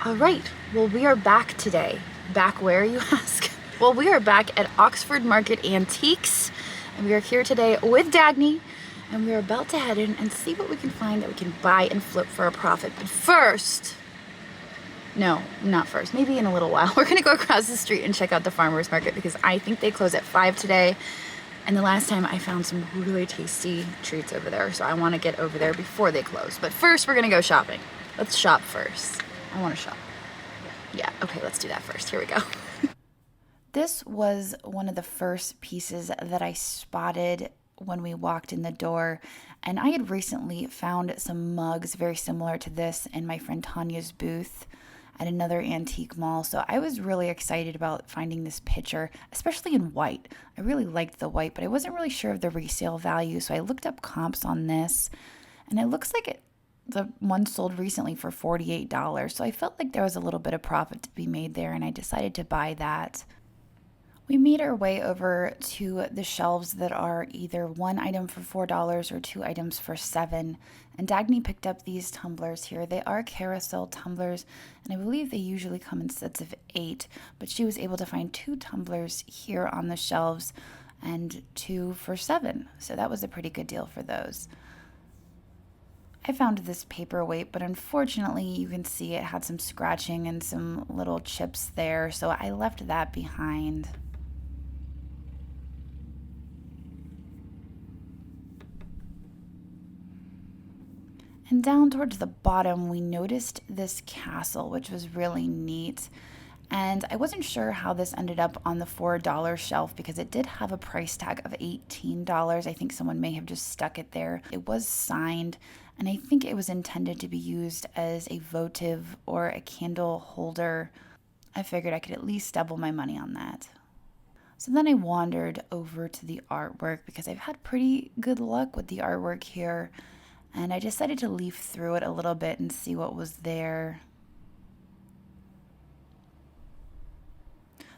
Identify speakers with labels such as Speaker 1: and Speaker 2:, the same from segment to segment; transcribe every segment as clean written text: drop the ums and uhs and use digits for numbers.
Speaker 1: All right, well, we are back today. Back where, you ask? Well, we are back at Oxford Market Antiques, and we are here today with Dagny, and we are about to head in and see what we can find that we can buy and flip for a profit. But first, no, not first, maybe in a little while, we're gonna go across the street and check out the farmer's market because I think they close at 5 today. And the last time I found some really tasty treats over there, so I want to get over there before they close. But first, we're gonna go shopping. Let's shop first. I want to shop. Yeah, okay, let's do that first. Here we go. This was one of the first pieces that I spotted when we walked in the door, and I had recently found some mugs very similar to this in my friend Tanya's booth at another antique mall. So I was really excited about finding this picture, especially in white. I really liked the white, but I wasn't really sure of the resale value, so I looked up comps on this, and it looks like the one sold recently for $48. So I felt like there was a little bit of profit to be made there, and I decided to buy that. We made our way over to the shelves that are either one item for $4 or two items for $7. And Dagny picked up these tumblers here. They are carousel tumblers, and I believe they usually come in sets of 8, but she was able to find 2 tumblers here on the shelves and 2 for $7. So that was a pretty good deal for those. I found this paperweight, but unfortunately you can see it had some scratching and some little chips there, so I left that behind. And down towards the bottom, we noticed this castle, which was really neat. And I wasn't sure how this ended up on the $4 shelf because it did have a price tag of $18. I think someone may have just stuck it there. It was signed, and I think it was intended to be used as a votive or a candle holder. I figured I could at least double my money on that. So then I wandered over to the artwork because I've had pretty good luck with the artwork here. And I decided to leaf through it a little bit and see what was there.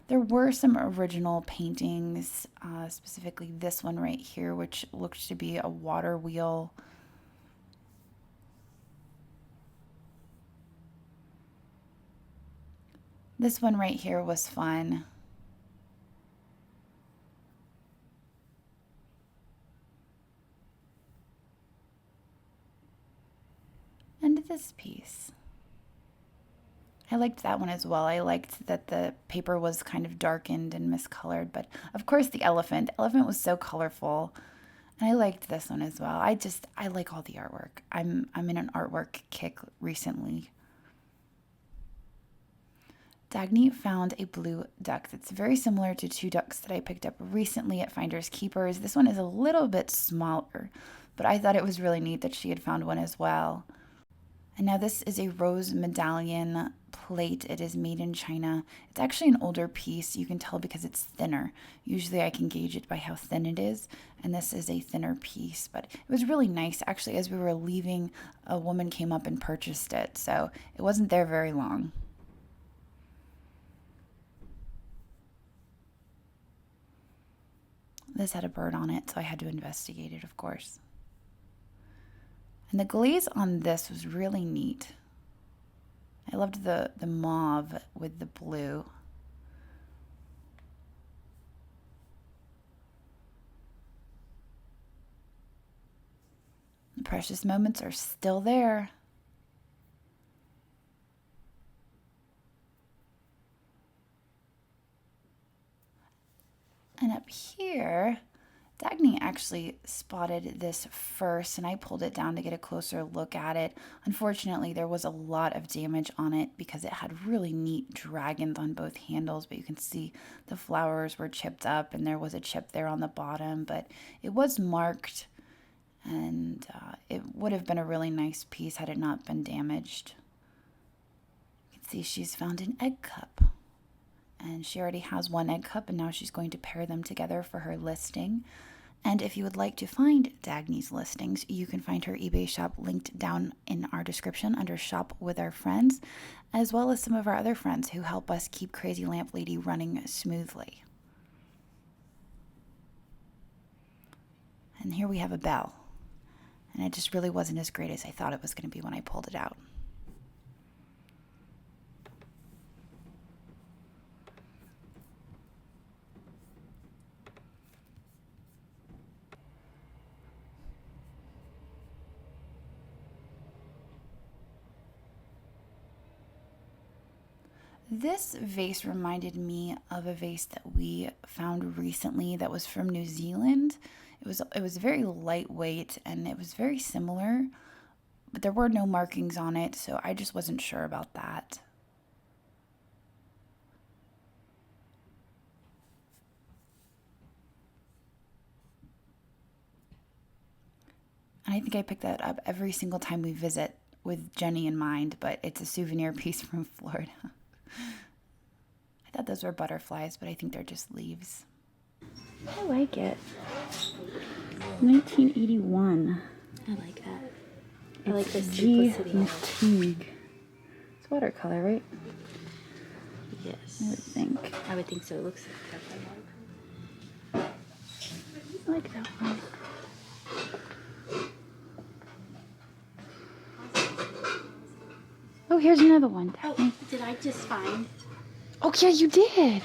Speaker 1: There were some original paintings, specifically this one right here, which looked to be a water wheel. This one right here was fun. And this piece. I liked that one as well. I liked that the paper was kind of darkened and miscolored, but of course the elephant. Elephant was so colorful. And I liked this one as well. I like all the artwork. I'm in an artwork kick recently. Dagny found a blue duck that's very similar to 2 ducks that I picked up recently at Finders Keepers. This one is a little bit smaller, but I thought it was really neat that she had found one as well. And now this is a rose medallion plate. It is made in China. It's actually an older piece. You can tell because it's thinner. Usually I can gauge it by how thin it is, and this is a thinner piece. But it was really nice. Actually, as we were leaving, a woman came up and purchased it, so it wasn't there very long. This had a bird on it, so I had to investigate it, of course. And the glaze on this was really neat. I loved the mauve with the blue. The precious moments are still there. And up here, Dagny actually spotted this first, and I pulled it down to get a closer look at it. Unfortunately, there was a lot of damage on it because it had really neat dragons on both handles, but you can see the flowers were chipped up, and there was a chip there on the bottom, but it was marked, and it would have been a really nice piece had it not been damaged. You can see she's found an egg cup. And she already has one egg cup, and now she's going to pair them together for her listing. And if you would like to find Dagny's listings, you can find her eBay shop linked down in our description under Shop with Our Friends, as well as some of our other friends who help us keep Crazy Lamp Lady running smoothly. And here we have a bell. And it just really wasn't as great as I thought it was going to be when I pulled it out. This vase reminded me of a vase that we found recently that was from New Zealand. It was very lightweight and it was very similar, but there were no markings on it, so I just wasn't sure about that. And I think I pick that up every single time we visit with Jenny in mind, but it's a souvenir piece from Florida. I thought those were butterflies, but I think they're just leaves. I like it. 1981.
Speaker 2: I like that.
Speaker 1: I like the
Speaker 2: simplicity.
Speaker 1: Fatigue. It's watercolor, right?
Speaker 2: Yes.
Speaker 1: I would think.
Speaker 2: I would think so. It looks like that.
Speaker 1: I like that one. Oh, here's another one.
Speaker 2: Oh, did I just find
Speaker 1: Oh, yeah, you did.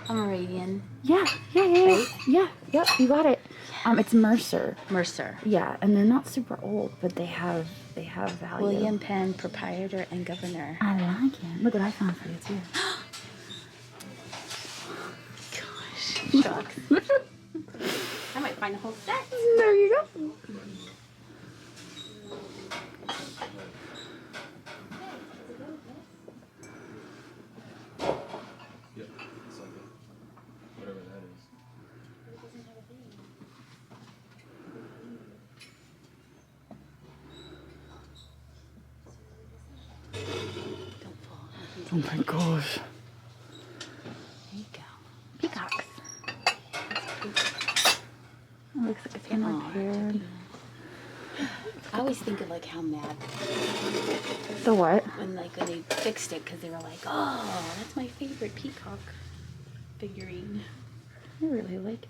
Speaker 2: a Moravian?
Speaker 1: Yeah.
Speaker 2: Right?
Speaker 1: Yeah, yep, you got it. It's Mercer.
Speaker 2: Mercer.
Speaker 1: Yeah, and they're not super old, but they have value.
Speaker 2: William Penn, proprietor and governor.
Speaker 1: I like it. Look what I found for you too.
Speaker 2: Gosh, shucks. I might find a whole set.
Speaker 1: There you go.
Speaker 3: Yep, it's like it. Whatever that is.
Speaker 2: Don't fall.
Speaker 1: Oh my gosh.
Speaker 2: There you go.
Speaker 1: Peacocks. It looks like it's in my hair.
Speaker 2: I always think of like how mad
Speaker 1: The what?
Speaker 2: when they fixed it because they were like, oh, that's my favorite peacock figurine.
Speaker 1: I really like it.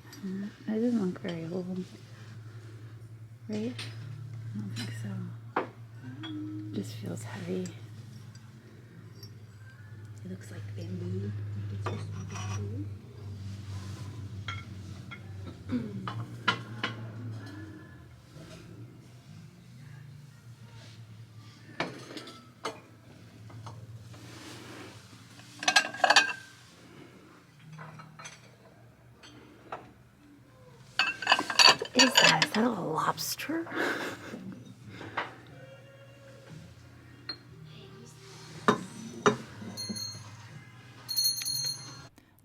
Speaker 1: It doesn't look very old. Right? I don't think so. It just feels heavy.
Speaker 2: It looks like bamboo. It's supposed to be bamboo.
Speaker 1: What is that? Is that a lobster?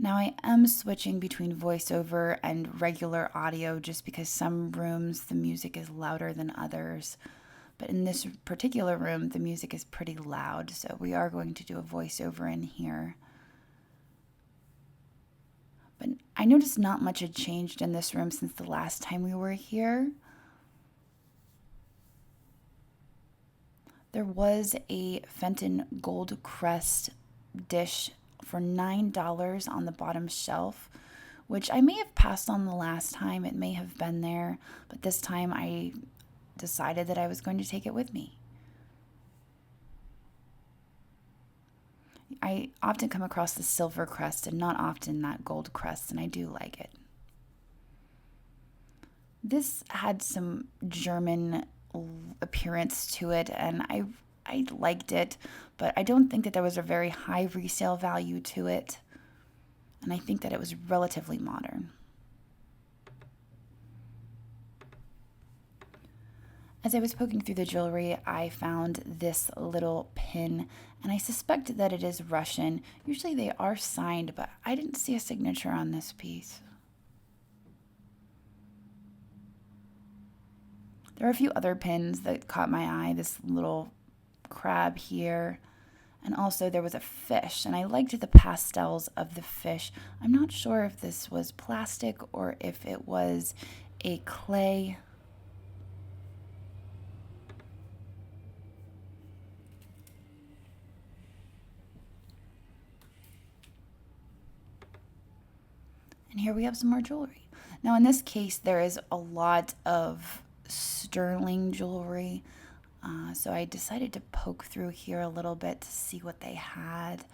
Speaker 1: Now I am switching between voiceover and regular audio just because some rooms the music is louder than others. But in this particular room, the music is pretty loud, so we are going to do a voiceover in here. But I noticed not much had changed in this room since the last time we were here. There was a Fenton Gold Crest dish for $9 on the bottom shelf, which I may have passed on the last time. It may have been there, but this time I decided that I was going to take it with me. I often come across the silver crest and not often that gold crest, and I do like it. This had some German appearance to it, and I liked it, but I don't think that there was a very high resale value to it, and I think that it was relatively modern. As I was poking through the jewelry, I found this little pin, and I suspect that it is Russian. Usually they are signed, but I didn't see a signature on this piece. There are a few other pins that caught my eye. This little crab here, and also there was a fish, and I liked the pastels of the fish. I'm not sure if this was plastic or if it was a clay. And here we have some more jewelry. Now in this case, there is a lot of sterling jewelry. So I decided to poke through here a little bit to see what they had.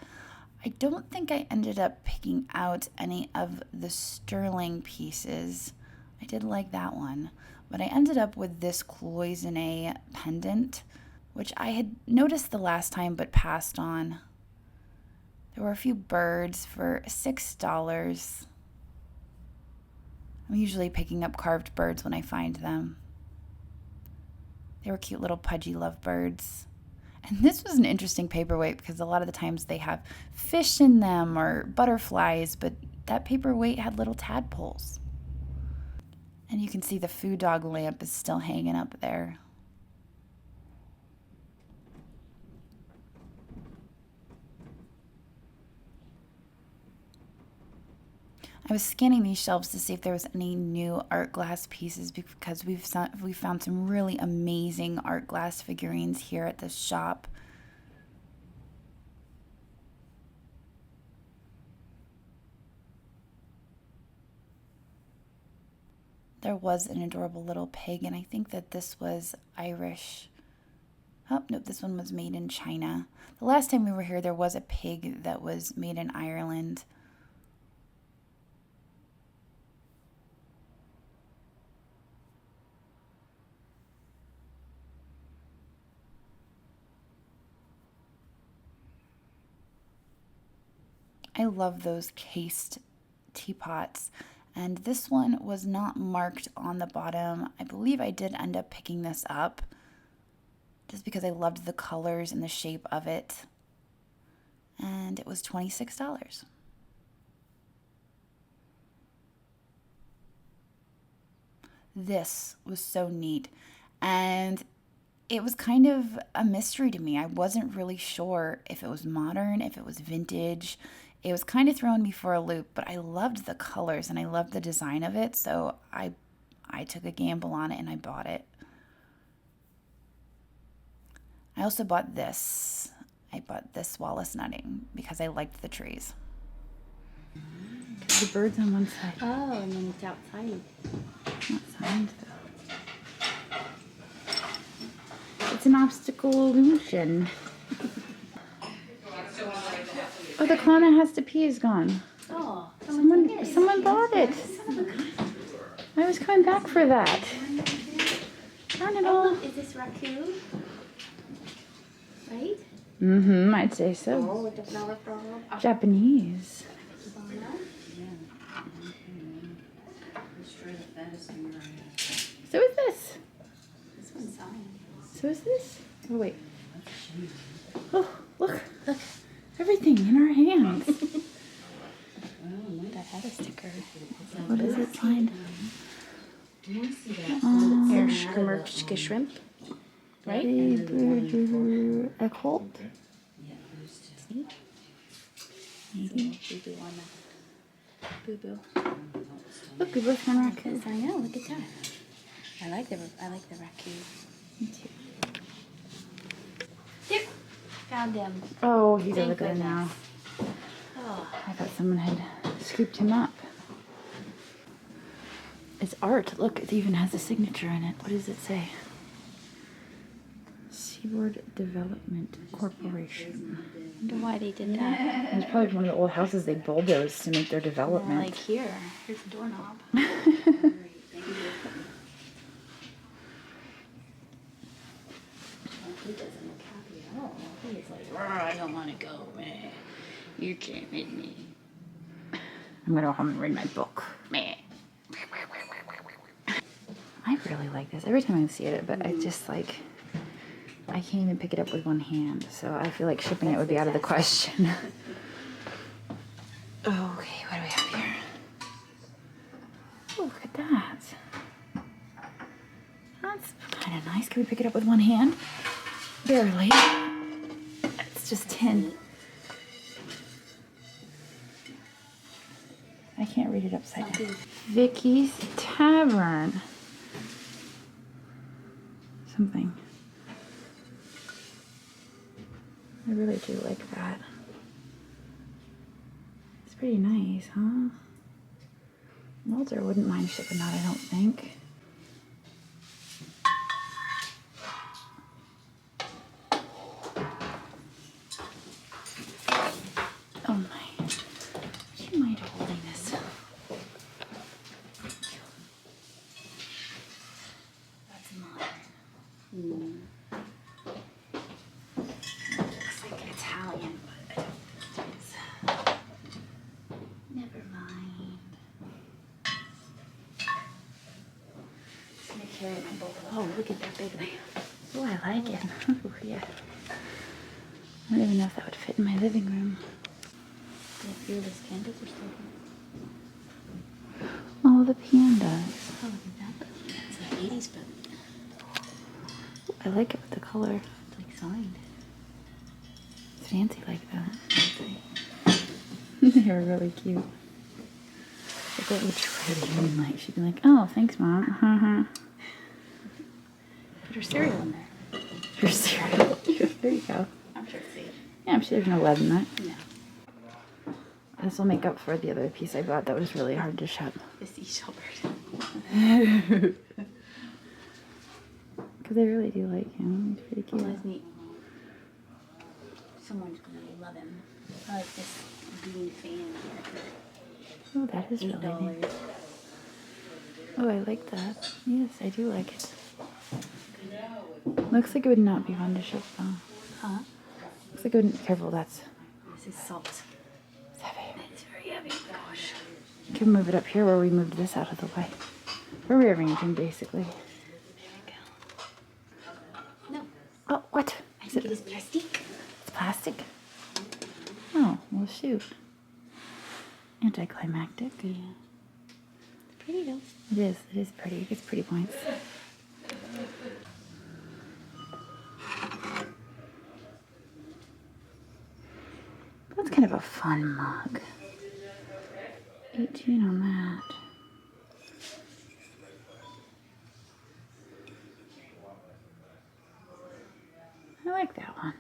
Speaker 1: I don't think I ended up picking out any of the sterling pieces. I did like that one. But I ended up with this cloisonne pendant, which I had noticed the last time but passed on. There were a few birds for $6. I'm usually picking up carved birds when I find them. They were cute little pudgy lovebirds. And this was an interesting paperweight because a lot of the times they have fish in them or butterflies, but that paperweight had little tadpoles. And you can see the food dog lamp is still hanging up there. I was scanning these shelves to see if there was any new art glass pieces because we found some really amazing art glass figurines here at this shop. There was an adorable little pig, and I think that this was Irish. Oh, nope, this one was made in China. The last time we were here, there was a pig that was made in Ireland. I love those cased teapots, and this one was not marked on the bottom. I believe I did end up picking this up just because I loved the colors and the shape of it, and it was $26. This was so neat, and it was kind of a mystery to me. I wasn't really sure if it was modern, if it was vintage. It was kind of throwing me for a loop, but I loved the colors and I loved the design of it, so I took a gamble on it and I bought it. I also bought this. I bought this Wallace nutting because I liked the trees. The bird's on one side.
Speaker 2: Oh, and then it's outside.
Speaker 1: Outside though. It's an optical illusion. Oh, the clown that has to pee is gone.
Speaker 2: Oh,
Speaker 1: Someone bought it. I was coming back for that. Darn it all.
Speaker 2: is this raccoon? Right?
Speaker 1: Mm-hmm, I'd say so.
Speaker 2: Oh, with the flower frog.
Speaker 1: Japanese. So is this.
Speaker 2: This one's signed.
Speaker 1: So is this. Oh, wait. Oh, look. Everything in our hands.
Speaker 2: That had a sticker.
Speaker 1: What is it signed?
Speaker 2: Erschgemerkte Shrimp. Right?
Speaker 1: Eckholt?
Speaker 2: See?
Speaker 1: Maybe.
Speaker 2: Boo-boo on that. Boo-boo.
Speaker 1: Look, we both found raccoon.
Speaker 2: I know, look at that. I like the raccoon.
Speaker 1: Me too.
Speaker 2: There. Found him.
Speaker 1: Oh, he's
Speaker 2: Thank
Speaker 1: over there
Speaker 2: goodness.
Speaker 1: now.
Speaker 2: Oh.
Speaker 1: I thought someone had scooped him up. It's art. Look, it even has a signature in it. What does it say? Seaboard Development Corporation.
Speaker 2: I wonder why they did that.
Speaker 1: It's probably one of the old houses they bulldozed to make their
Speaker 2: Yeah,
Speaker 1: development.
Speaker 2: like here. Here's the doorknob. He doesn't look happy at all. He's like, I don't want to go, man. You can't hit me.
Speaker 1: I'm gonna go home and read my book. Meh. I really like this. Every time I see it, but I just like, I can't even pick it up with one hand, so I feel like shipping it would be out of the question. Okay, what do we have here? Oh, look at that. That's kind of nice. Can we pick it up with one hand? Barely. It's just tin. I can't read it upside down. Vicky's Tavern. Something. I really do like that. It's pretty nice, huh? Walter wouldn't mind shipping that, I don't think. Oh my. Would you mind holding this? That's modern. Looks like Italian, but I don't think it is.
Speaker 2: look at that baby.
Speaker 1: Oh, I like it. Ooh, yeah. I don't even know if that would fit in my living room.
Speaker 2: The fearless pandas are still here.
Speaker 1: Oh, the pandas.
Speaker 2: Oh, look at that. It's like 80s, but
Speaker 1: I like it with the color.
Speaker 2: it's like signed.
Speaker 1: It's fancy like that. They're really cute. Like what would Trudy mean like? She'd be like, oh, thanks, Mom.
Speaker 2: Put her cereal in there.
Speaker 1: Your cereal. There you go.
Speaker 2: I'm sure it's safe.
Speaker 1: Yeah, I'm sure there's no lead in that.
Speaker 2: No.
Speaker 1: This will make up for the other piece I bought that was really hard to ship.
Speaker 2: The seashell bird.
Speaker 1: Because I really do like him. He's pretty
Speaker 2: Oh,
Speaker 1: cute.
Speaker 2: that's neat. Someone's gonna love him. I like this green fan here.
Speaker 1: Oh, that is really
Speaker 2: $8.
Speaker 1: neat. Oh, I like that. Yes, I do like it. Looks like it would not be fun to ship though.
Speaker 2: Huh?
Speaker 1: Looks like it wouldn't be careful. That's
Speaker 2: This is salt.
Speaker 1: it's heavy.
Speaker 2: It's very heavy. Gosh.
Speaker 1: You can move it up here where we moved this out of the way. We're rearranging basically.
Speaker 2: There we go. No,
Speaker 1: Oh, what?
Speaker 2: I think it is plastic.
Speaker 1: It's plastic? Oh, well shoot. Anticlimactic.
Speaker 2: Yeah. It's pretty though.
Speaker 1: It is pretty. It gets pretty points. That's kind of a fun mug. 18 on that. I like that one.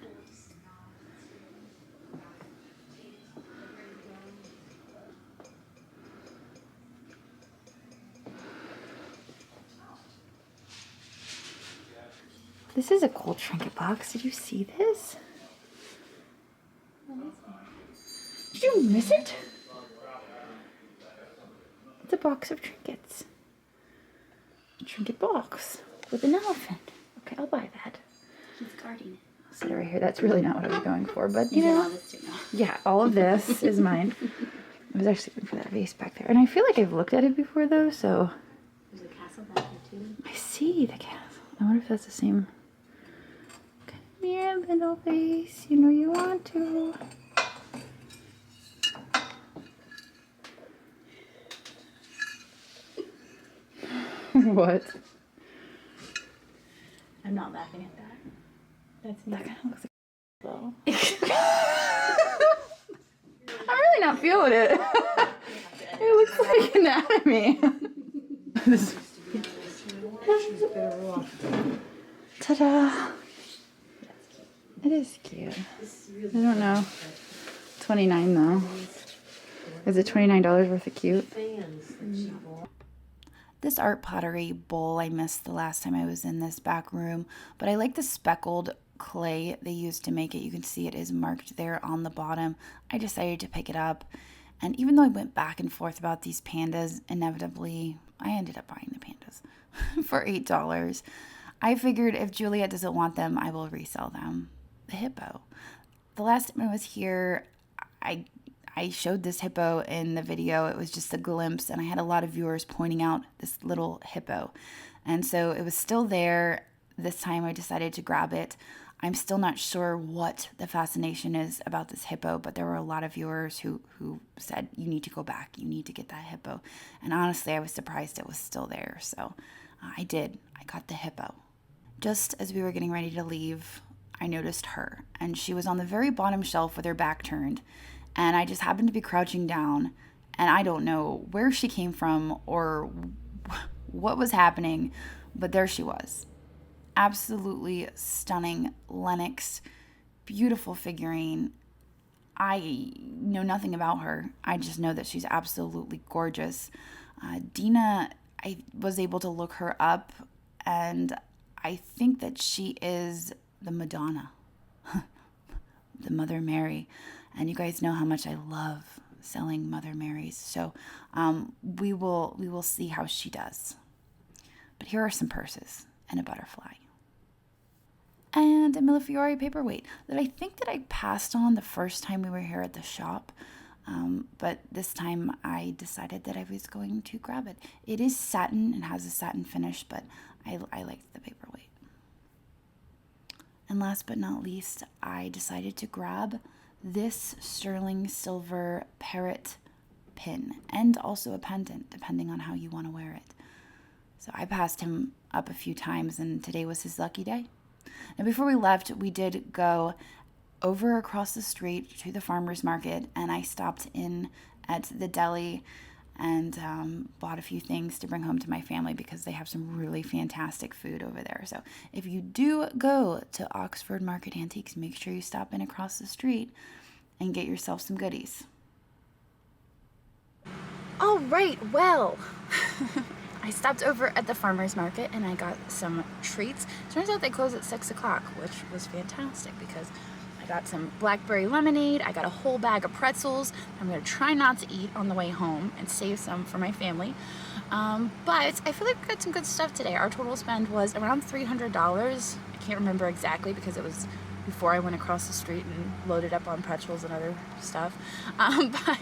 Speaker 1: This is a cool trinket box. Did you see this? Did you miss it? It's a box of trinkets. A trinket box with an elephant. Okay, I'll buy that.
Speaker 2: He's guarding it.
Speaker 1: I'll set it right here. That's really not what I was going for, but you
Speaker 2: You get
Speaker 1: know.
Speaker 2: all this too now.
Speaker 1: Yeah, all of this is mine. I was actually looking for that vase back there. And I feel like I've looked at it before though, so.
Speaker 2: There's a castle back there too.
Speaker 1: I see the castle. I wonder if that's the same. Come here, little vase. You know you want to. What?
Speaker 2: I'm not laughing at that. That's me.
Speaker 1: That kind of looks like I'm really not feeling it. It looks like anatomy. Ta-da! It is cute. I don't know. 29 though. Is it $29 worth of cute? This art pottery bowl I missed the last time I was in this back room, but I like the speckled clay they used to make it. You can see it is marked there on the bottom. I decided to pick it up, and even though I went back and forth about these pandas, inevitably I ended up buying the pandas for $8. I figured if Juliet doesn't want them, I will resell them. The hippo. The last time I was here, I showed this hippo in the video. It was just a glimpse, and I had a lot of viewers pointing out this little hippo. And so it was still there. This time I decided to grab it. I'm still not sure what the fascination is about this hippo, but there were a lot of viewers who said, you need to go back. You need to get that hippo. And honestly, I was surprised it was still there. So I did. I got the hippo. Just as we were getting ready to leave, I noticed her, and she was on the very bottom shelf with her back turned. And I just happened to be crouching down, and I don't know where she came from or what was happening, but there she was. Absolutely stunning Lenox, beautiful figurine. I know nothing about her. I just know that she's absolutely gorgeous. Dina, I was able to look her up, and I think that she is the Madonna, the Mother Mary. And you guys know how much I love selling Mother Marys. So we will see how she does. But here are some purses and a butterfly. And a Millefiori paperweight that I think that I passed on the first time we were here at the shop. But this time I decided that I was going to grab it. It is satin and has a satin finish, but I liked the paperweight. And last but not least, I decided to grab this sterling silver parrot pin and also a pendant, depending on how you want to wear it. So I passed him up a few times, and today was his lucky day. Now, before we left, we did go over across the street to the farmer's market, and I stopped in at the deli and bought a few things to bring home to my family because they have some really fantastic food over there. So if you do go to Oxford Market Antiques, make sure you stop in across the street and get yourself some goodies. All right, well, I stopped over at the farmer's market and I got some treats. Turns out they close at 6 o'clock, which was fantastic because I got some blackberry lemonade, I got a whole bag of pretzels. I'm gonna try not to eat on the way home and save some for my family. But I feel like we got some good stuff today. Our total spend was around $300. I can't remember exactly because it was before I went across the street and loaded up on pretzels and other stuff. But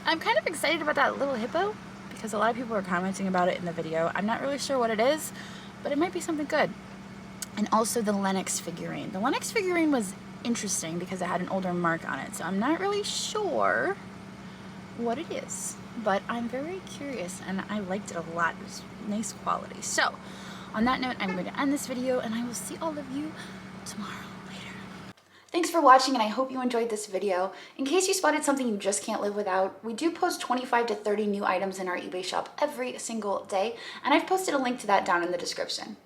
Speaker 1: I'm kind of excited about that little hippo because a lot of people are commenting about it in the video. I'm not really sure what it is, but it might be something good. And also the Lennox figurine. The Lennox figurine was interesting because it had an older mark on it, so I'm not really sure what it is, but I'm very curious and I liked it a lot. It was nice quality. So on that note, I'm going to end this video and I will see all of you tomorrow. Thanks for watching, and I hope you enjoyed this video. In case you spotted something you just can't live without, we do post 25 to 30 new items in our eBay shop every single day, and I've posted a link to that down in the description.